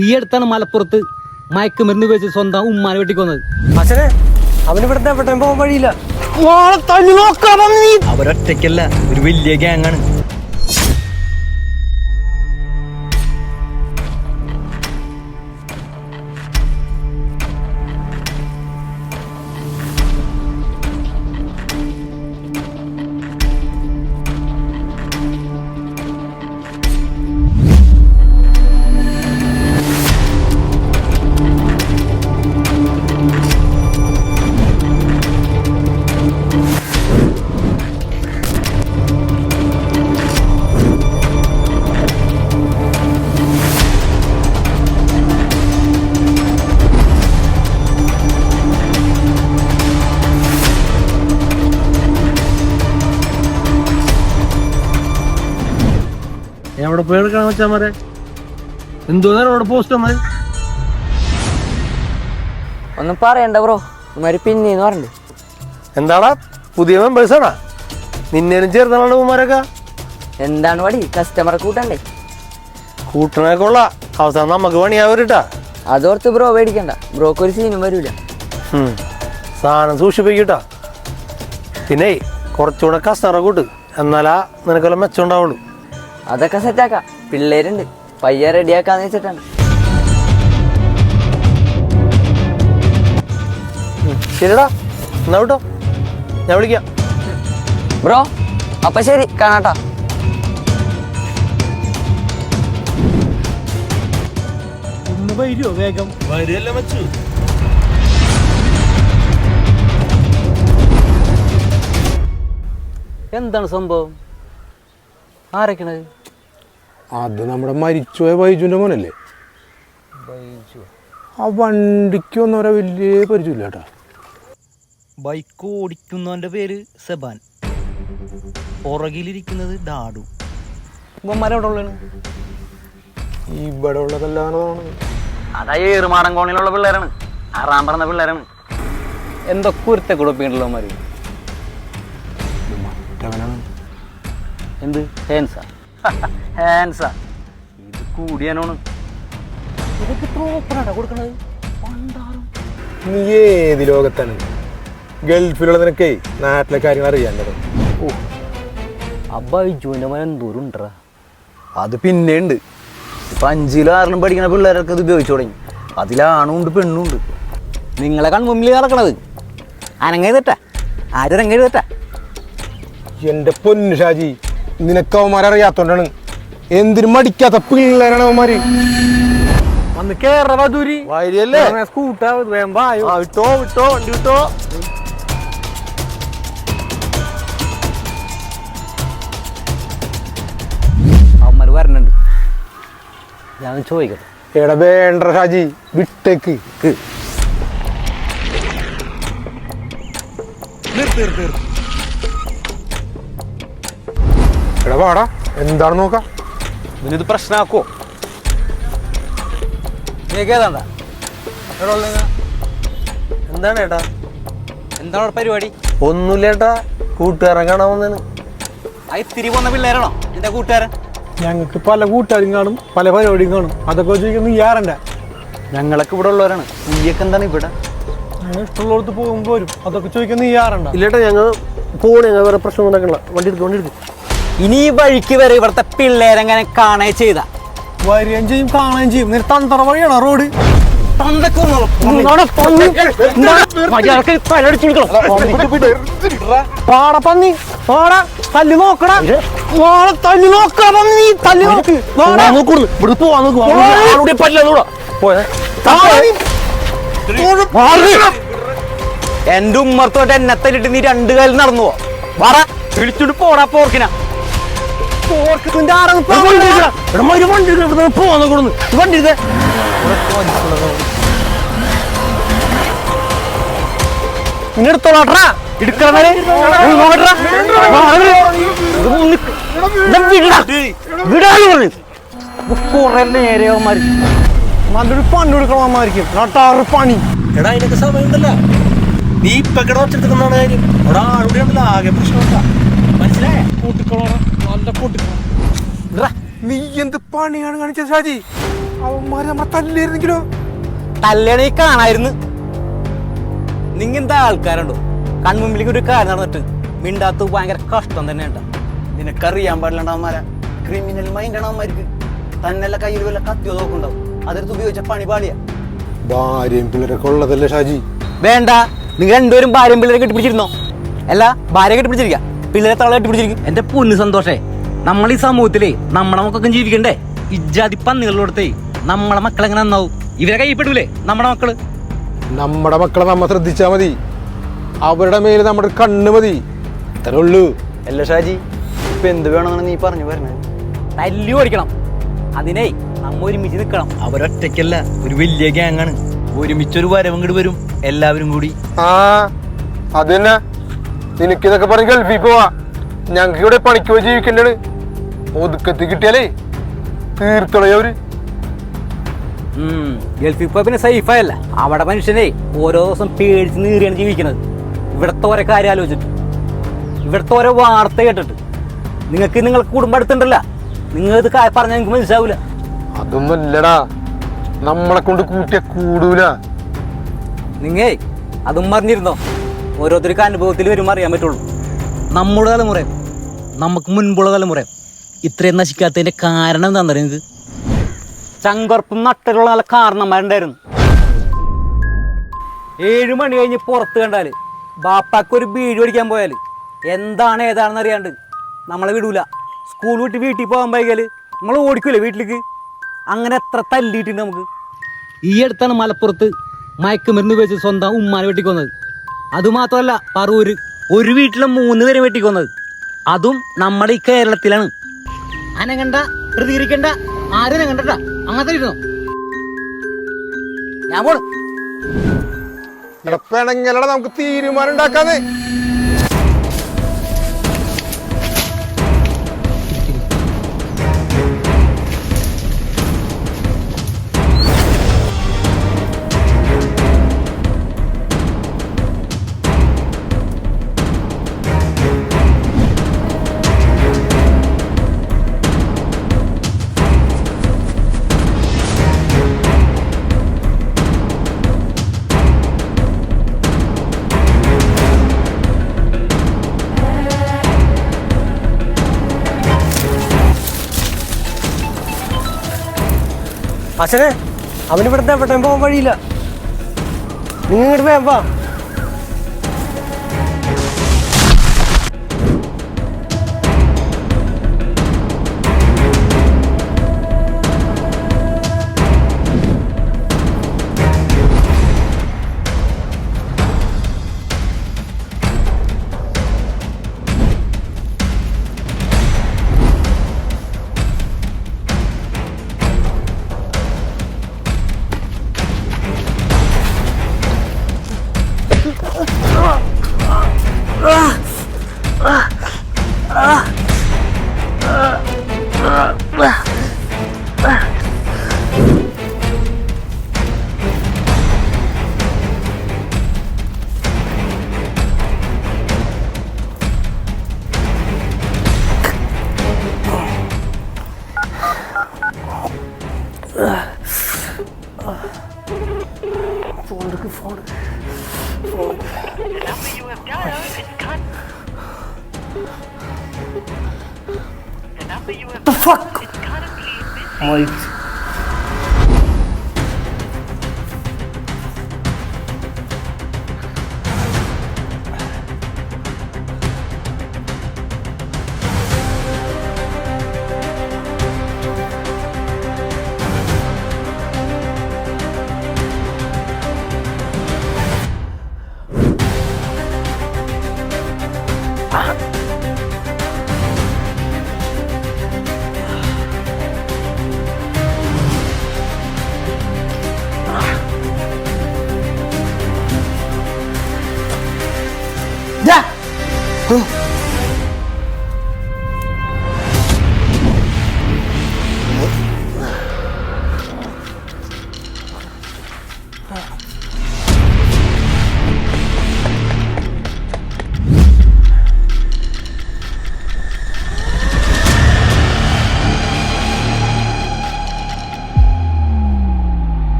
ഈ അടുത്താണ് മലപ്പുറത്ത് മയക്കുമരുന്ന് വെച്ച് സ്വന്തം ഉമ്മാനെ വെട്ടിക്കൊന്നത്. അച്ഛനെ അവനിവിടുത്തെ എവിടെ പോകാൻ വഴിയില്ല. അവരൊറ്റയ്ക്കല്ല, ഒരു വലിയ ഗ്യാങ്ങാണ്. എവിടെ പോയി എടുക്കണം വെച്ചാൽ എന്തോന്നാണ് അവിടെ പോസ്റ്റ് വന്നത്? ഒന്നും പറയണ്ട ബ്രോ, ഇമാര് പിന്നീന്ന് പറഞ്ഞിട്ട്. എന്താടാ പുതിയ മെമ്പേഴ്സാണാ? നിന്നേനും ചേർന്നാണ് ഉമ്മാരൊക്കെ. എന്താണ് പടി, കസ്റ്റമറെ കൂട്ടണ്ടേ? കൂട്ടണൊക്കെ ഉള്ള അവസാനം നമുക്ക് പണിയാവരിട്ടാ. അതോർത്ത് ബ്രോ പേടിക്കണ്ട, ബ്രോക്ക് ഒരു സീനും വരൂല. സാധനം സൂക്ഷിപ്പിക്കട്ടാ. പിന്നെ കുറച്ചുകൂടെ കസ്റ്റമറെ കൂട്ട്, എന്നാലാ നിനക്കെല്ലാം മെച്ചം ഉണ്ടാവുള്ളൂ. അതൊക്കെ സെറ്റാക്കാം, പിള്ളേരുണ്ട്, പയ്യ റെഡിയാക്കാന്ന് വെച്ചിട്ടാണ്. ശരിടാ, എന്നാ വിട്ടോ, ഞാൻ വിളിക്കാം. ബ്രോ അപ്പൊ ശരി, കാണാട്ടാ. ഒന്ന് വരുമോ വേഗം? വരികയല്ലേ മച്ചു. എന്താണ് സംഭവം? ആരൊക്കെയാണത്? അത് നമ്മുടെ മരിച്ചുപോയ ബൈജുവിൻ്റെ മോനല്ലേ? ആ വണ്ടിക്കൊന്നും ഒരാ വലിയ പരിചയമില്ല കേട്ടോ. ബൈക്ക് ഓടിക്കുന്നവന്റെ പേര് സെബാൻ, പുറകിലിരിക്കുന്നത് ഡാഡു. ഉമ്മമാരെവിടെ ഉള്ളതാണ്? ഇവിടെ ഉള്ളതല്ലാതാണ്. അതാ ഏറുമാടൻ കോണിലുള്ള പിള്ളേരാണ്, ആറാം പറഞ്ഞ പിള്ളേരാണ്. എന്തൊക്കെ ഒരുത്തെ കുഴപ്പമുണ്ടല്ലോ മാര്. മറ്റവനാണ്. എന്ത് ഹാൻസാ? ഹാൻസാ ഇത് കൂടിയാനാണ്. ഇതൊക്കെ ഇത്ര ഓപ്പണാണ് കൊടുക്കണത്. നീ ഏത് ലോകത്താണ്? ഗൾഫിലുള്ള നിനക്കേ നാട്ടിലെ കാര്യങ്ങൾ അറിയാണ്ടത്. ഓ അബ്ബായിജുവിൻ്റെ മനം എന്തോരം ഉണ്ടറാ. അത് പിന്നെ ഉണ്ട്. ഇപ്പൊ 5-ലും 6-ലും പഠിക്കുന്ന പിള്ളേരൊക്കെ ഇത് ഉപയോഗിച്ചു തുടങ്ങി. അതിലാണുണ്ട് പെണ്ണുണ്ട്. നിങ്ങളെ കൺമുമ്പിൽ നടക്കണത് അനങ്ങെഴുതട്ടാ, ആരങ്ങെഴുതട്ടാ. എൻ്റെ പൊന്നു ഷാജി, നിനക്ക് അവന്മാരറിയാത്തോണ്ടാണ്. എന്തിനും മടിക്കാത്ത പിള്ളേരാണ് അവന്മാര്. വന്ന് കേറൂരി വരിയല്ലേ? സ്കൂട്ടാ വിട്ടോ വിട്ടോ, വണ്ടി വിട്ടോ. അവന്മാർ വരണുണ്ട്, ഞാൻ ചോദിക്കട്ടെ. എടാ വേണ്ട ഷാജി, വിട്ടേക്ക്. എടാ വാടാ, എന്താണ് നോക്കാം. ഇതിനിത് പ്രശ്നമാക്കോ? നീക്കേതാണ്ടാ? എന്താണ് ഏട്ടാ? എന്താണ് പരിപാടി? ഒന്നുമില്ലേട്ടാ, കൂട്ടുകാരൻ കാണാൻ വന്നേന്. അത് തിരി പോന്ന പിള്ളേരാണോ എന്റെ കൂട്ടുകാരൻ? ഞങ്ങൾക്ക് പല കൂട്ടുകാരും കാണും, പല പരിപാടിയും കാണും. അതൊക്കെ ചോദിക്കുന്നത് നീ ആരണ്ട? ഞങ്ങളൊക്കെ ഇവിടെ ഉള്ളവരാണ്. നീയൊക്കെ എന്താണ് ഇവിടെ? ഞങ്ങൾ ഇഷ്ടമുള്ളടത്ത് പോകുമ്പോൾ വരും. അതൊക്കെ ചോദിക്കുന്നത് നീ ആരണ്ട? ഇല്ലേട്ടാ, ഞങ്ങൾ പോണേ, ഞങ്ങൾ വേറെ പ്രശ്നം ഉണ്ടാക്കണില്ല. വണ്ടി എടുക്കും, വണ്ടി എടുക്കും. ഇനി ഈ വഴിക്ക് വരെ ഇവിടുത്തെ പിള്ളേരെങ്ങനെ കാണേ ചെയ്ത വരികയും ചെയ്യും, കാണുകയും ചെയ്യും. നിന്റെ തന്തറ വഴിയാണോ റോഡ്? പാടപ്പന്നി പാടാ, തല്ലി നോക്കടാ, തല്ലി നോക്കാ പന്നി, തല്ലി നോക്ക്. എന്റെ ഉമ്മർത്തോട്ട് എന്നെ തല്ലിട്ട് നീ 2 കാലിൽ നടന്നു വാടാ, വിളിച്ചിട്ട് പോടാ പോർക്കിനാ. എടുത്തോളാട്ടാ, കുറെ നേരെയവന്മാര് നല്ലൊരു പണി കൊടുക്കണമായിരിക്കും. നട്ടാറ് പണി. എടാ, അതിനൊക്കെ സമയമുണ്ടല്ലോ. നീ ഇപ്പൊ വെച്ചെടുക്കുന്ന കാര്യം അവിടെ ആളുടെ ഉണ്ടല്ലോ, ആകെ പ്രശ്നമുണ്ടാ. മനസ്സിലായ? പൊട്ടിക്കളോടാ, നല്ല പൊട്ടിക്കണം. നീ എന്ത് പണിയാണ് കാണിച്ചത് ഷാജി? അവന്മാര് നമ്മളെ തല്ലിയിരുന്നെങ്കിലോ? തല്ലണി കാണായിരുന്നു. നിങ്ങ എന്താ ആൾക്കാരുണ്ടോ കൺമുമ്പിലേക്ക് ഒരു കാര്യം നടന്നിട്ട് മിണ്ടാത്ത ഭയങ്കര കഷ്ടം തന്നെ ഉണ്ടാ. നിനക്കറിയാൻ പാടില്ലണ്ട അവന്മാരാ, ക്രിമിനൽ മൈൻഡാണ് അവന്മാർക്ക്. തന്നെല്ലാം കയ്യിൽ വല്ല കത്തിയോ നോക്കുണ്ടാവും, അതെടുത്ത് ഉപയോഗിച്ച പണി പാളിയാ. ഭാര്യയും പിള്ളേരൊക്കെ ഉള്ളതല്ലേ ഷാജി? വേണ്ട, നിങ്ങൾ രണ്ടുപേരും ഭാര്യയും പിള്ളേരെ കെട്ടിപ്പിടിച്ചിരുന്നോ? അല്ല, ഭാര്യ കെട്ടിപ്പിടിച്ചിരിക്കുക, പിള്ളേരെ തള കെട്ടിപ്പിടിച്ചിരിക്കും. എന്റെ പൊന്ന് സന്തോഷേ, നമ്മൾ ഈ സമൂഹത്തിലേ നമ്മളെ മക്കളൊക്കെ ജീവിക്കണ്ടേ? ഇജ്ജാതി പന്നികളിലോടത്തേ നമ്മളെ മക്കളെങ്ങനെ നന്നാവും? ഇവരെ കൈപ്പെടൂലേ നമ്മുടെ മക്കള്? നമ്മുടെ മക്കളെ നമ്മ ശ്രദ്ധിച്ചാ മതി, അവരുടെ മേല് നമ്മുടെ കണ്ണ് മതി, അത്രേ ഉള്ളൂ. അല്ല ഷാജി, ഇപ്പൊ എന്ത് വേണമെന്നാണ് നീ പറഞ്ഞു വരണേ? തല്ലി ഓടിക്കണം. അതിനേ നമ്മ ഒരുമിച്ച് നിൽക്കണം. അവരൊറ്റയ്ക്കല്ല, ഒരു വലിയ ഗ്യാങ്ങാണ്. ഒരുമിച്ചൊരു വരവും കൂടി വരും എല്ലാവരും കൂടി. ആ അതന്നെ, നിനക്കിതൊക്കെ പറഞ്ഞ് ഗൾഫിൽ പോവാ, ഞങ്ങൾക്ക് ഇവിടെ പണിക്ക് പോയി ജീവിക്കണ്ടാണ്. ഒതുക്കത്തി കിട്ടിയാലേ തീർത്തളയവര്. ഗൾഫിൽ പോയ പിന്നെ സേഫായല്ല. അവിടെ മനുഷ്യനെ ഓരോ ദിവസം പേടിച്ച് നീറിയാണ് ജീവിക്കുന്നത്. ഇവിടത്തെ ഓരോ കാര്യം ആലോചിച്ചിട്ട്, ഇവിടത്തെ ഓരോ വാർത്ത കേട്ടിട്ട്. നിങ്ങൾക്ക് കുടുംബം അടുത്തുണ്ടല്ല, നിങ്ങൾ ഇത് പറഞ്ഞാൽ നിങ്ങൾക്ക് മനസ്സിലാവൂല. അതൊന്നും അല്ലടാ, നമ്മളെ കൊണ്ട് കൂട്ടിയ കൂടൂല. നിങ്ങേ അതും പറഞ്ഞിരുന്നോ? ഓരോരുത്തർക്ക് അനുഭവത്തിൽ വരുമ്പോൾ അറിയാൻ പറ്റുള്ളൂ. നമ്മുടെ തലമുറയും നമുക്ക് മുൻപുള്ള തലമുറയും ഇത്രയും നശിക്കാത്തതിന്റെ കാരണം എന്താണെന്ന് നിങ്ങൾക്ക്? ചങ്കുറപ്പും നട്ടലുള്ള നല്ല കാരണന്മാരുണ്ടായിരുന്നു. 7 മണി കഴിഞ്ഞ് പുറത്ത് കണ്ടാല് ബാപ്പാക്ക് ഒരു ബീഡി അടിക്കാൻ പോയാല് എന്താണ് ഏതാണെന്ന് അറിയാണ്ട് നമ്മളെ വിടൂല. സ്കൂൾ വിട്ട് വീട്ടിൽ പോകാൻ പോയാല് നമ്മൾ ഓടിക്കൂലേ വീട്ടിലേക്ക്? അങ്ങനെ എത്ര തല്ലിയിട്ടുണ്ട് നമുക്ക്. ഈ അടുത്താണ് മലപ്പുറത്ത് മയക്കുമരുന്ന് ഉപയോഗിച്ച് സ്വന്തം ഉമ്മാനെ വെട്ടിക്കൊന്നത്. അതുമാത്രമല്ല, പറൂര് ഒരു വീട്ടിലെ 3 പേരെ വെട്ടിക്കൊന്നത്. അതും നമ്മുടെ ഈ കേരളത്തിലാണ്. അനങ്ങണ്ട, പ്രതികരിക്കണ്ട, ആരും കണ്ടട്ടാ, അങ്ങനത്തെ ഇരുന്നോ ഞാൻ പോണു. പിണങ്ങലടാ, നമുക്ക് തീരുമാനം ഉണ്ടാക്കാതെ. അച്ഛനെ, അവനിവിടുത്തെ എവിടെയും പോകാൻ വഴിയില്ല. നിങ്ങൾ ഇങ്ങോട്ട് വേഗം വാ. The number you have dialed is currently busy.